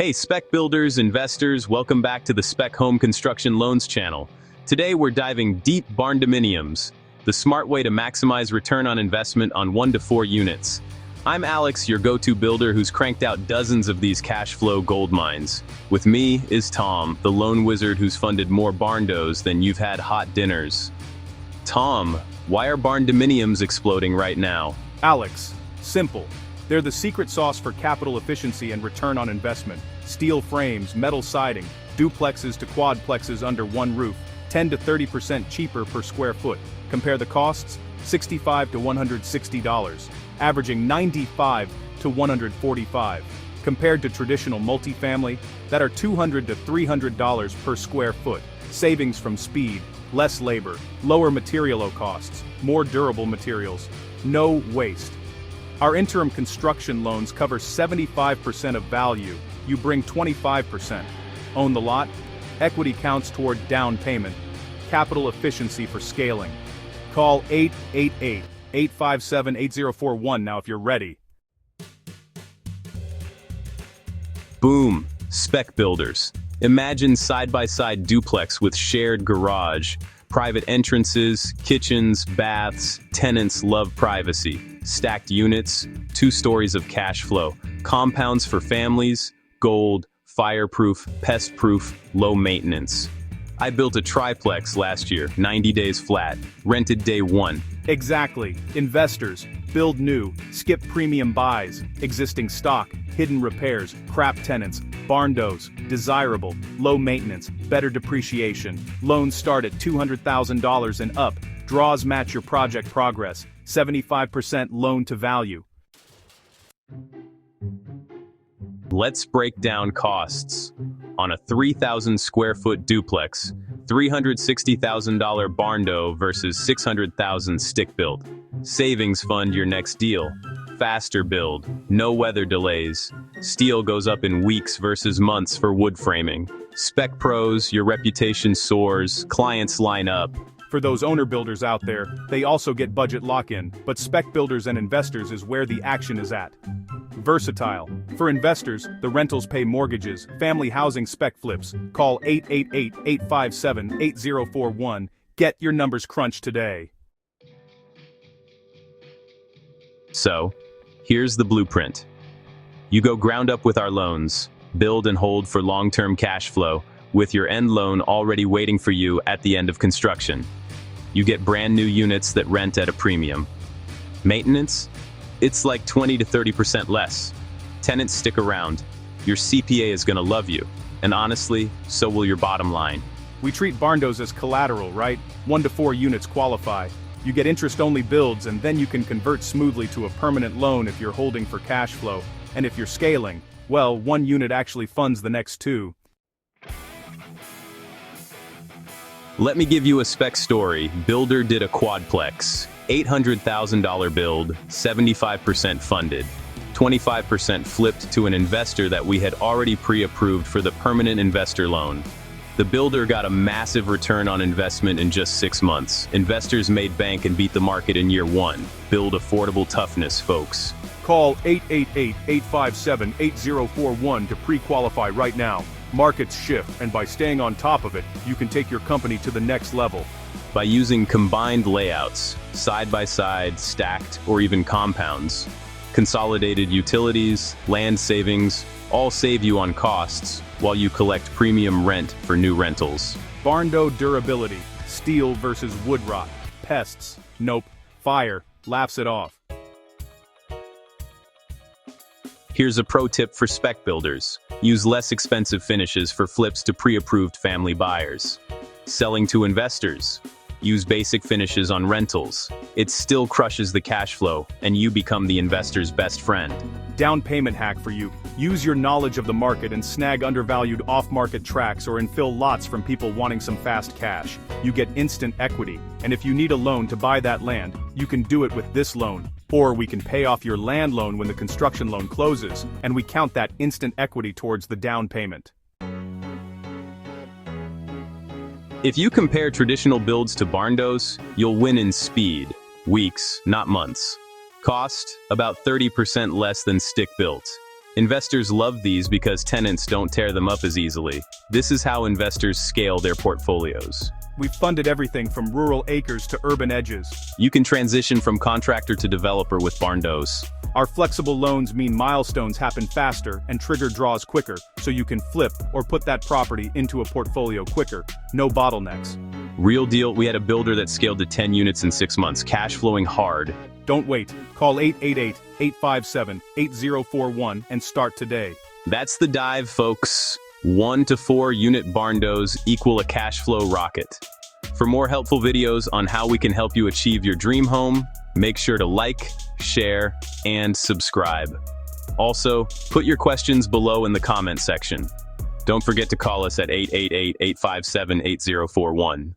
Hey, Spec Builders Investors, welcome back to the Spec Home Construction Loans channel. Today we're diving deep Barndominiums, the smart way to maximize return on investment on 1 to 4 units. I'm Alex, your go-to builder who's cranked out dozens of these cash flow gold mines. With me is Tom, the loan wizard who's funded more barndos than you've had hot dinners. Tom, why are Barndominiums exploding right now? Alex, simple. They're the secret sauce for capital efficiency and return on investment. Steel frames, metal siding, duplexes to quadplexes under one roof, 10 to 30% cheaper per square foot. Compare the costs, $65 to $160, averaging $95 to $145. Compared to traditional multifamily, that are $200 to $300 per square foot. Savings from speed, less labor, lower material costs, more durable materials, no waste. Our interim construction loans cover 75% of value, you bring 25%. Own the lot? Equity counts toward down payment. Capital efficiency for scaling. Call 888-857-8041 now if you're ready. Boom! Spec Builders. Imagine side-by-side duplex with shared garage, private entrances, kitchens, baths. Tenants love privacy. Stacked units, 2 stories of cash flow, compounds for families, gold, fireproof, pest-proof, low maintenance. I built a triplex last year, 90 days flat, rented day 1. Exactly. Investors, build new, skip premium buys, existing stock, hidden repairs, crap tenants, barndos, desirable, low maintenance, better depreciation. Loans start at $200,000 and up. Draws match your project progress. 75% loan to value. Let's break down costs. On a 3,000 square foot duplex, $360,000 barndo versus $600,000 stick build. Savings fund your next deal. Faster build, no weather delays. Steel goes up in weeks versus months for wood framing. Spec pros, your reputation soars, clients line up. For those owner builders out there, they also get budget lock-in, but Spec Builders and Investors is where the action is at. Versatile. For investors, the rentals pay mortgages, family housing spec flips. Call 888-857-8041. Get your numbers crunched today. So, here's the blueprint. You go ground up with our loans, build and hold for long-term cash flow, with your end loan already waiting for you at the end of construction. You get brand new units that rent at a premium. Maintenance? It's like 20 to 30% less. Tenants stick around. Your CPA is gonna love you. And honestly, so will your bottom line. We treat barndos as collateral, right? 1 to 4 units qualify. You get interest-only builds and then you can convert smoothly to a permanent loan if you're holding for cash flow. And if you're scaling, well, 1 unit actually funds the next 2. Let me give you a spec story. Builder did a quadplex. $800,000 build, 75% funded. 25% flipped to an investor that we had already pre-approved for the permanent investor loan. The builder got a massive return on investment in just 6 months. Investors made bank and beat the market in year 1. Build affordable toughness, folks. Call 888-857-8041 to pre-qualify right now. Markets shift, and by staying on top of it, you can take your company to the next level. By using combined layouts, side-by-side, stacked, or even compounds, consolidated utilities, land savings, all save you on costs while you collect premium rent for new rentals. Barndo durability, steel versus wood rot, pests, nope, fire, laughs it off. Here's a pro tip for spec builders. Use less expensive finishes for flips to pre-approved family buyers. Selling to investors. Use basic finishes on rentals. It still crushes the cash flow, and you become the investor's best friend. Down payment hack for you. Use your knowledge of the market and snag undervalued off-market tracts or infill lots from people wanting some fast cash. You get instant equity, and if you need a loan to buy that land, you can do it with this loan. Or we can pay off your land loan when the construction loan closes, and we count that instant equity towards the down payment. If you compare traditional builds to barndos, you'll win in speed. Weeks, not months. Cost, about 30% less than stick built. Investors love these because tenants don't tear them up as easily. This is how investors scale their portfolios. We've funded everything from rural acres to urban edges. You can transition from contractor to developer with Barndos. Our flexible loans mean milestones happen faster and trigger draws quicker, so you can flip or put that property into a portfolio quicker. No bottlenecks. Real deal, we had a builder that scaled to 10 units in 6 months, cash flowing hard. Don't wait. Call 888-857-8041 and start today. That's the dive, folks. 1 to 4 unit Barndos equal a cash flow rocket. For more helpful videos on how we can help you achieve your dream home, make sure to like, share, and subscribe. Also, put your questions below in the comment section. Don't forget to call us at 888-857-8041.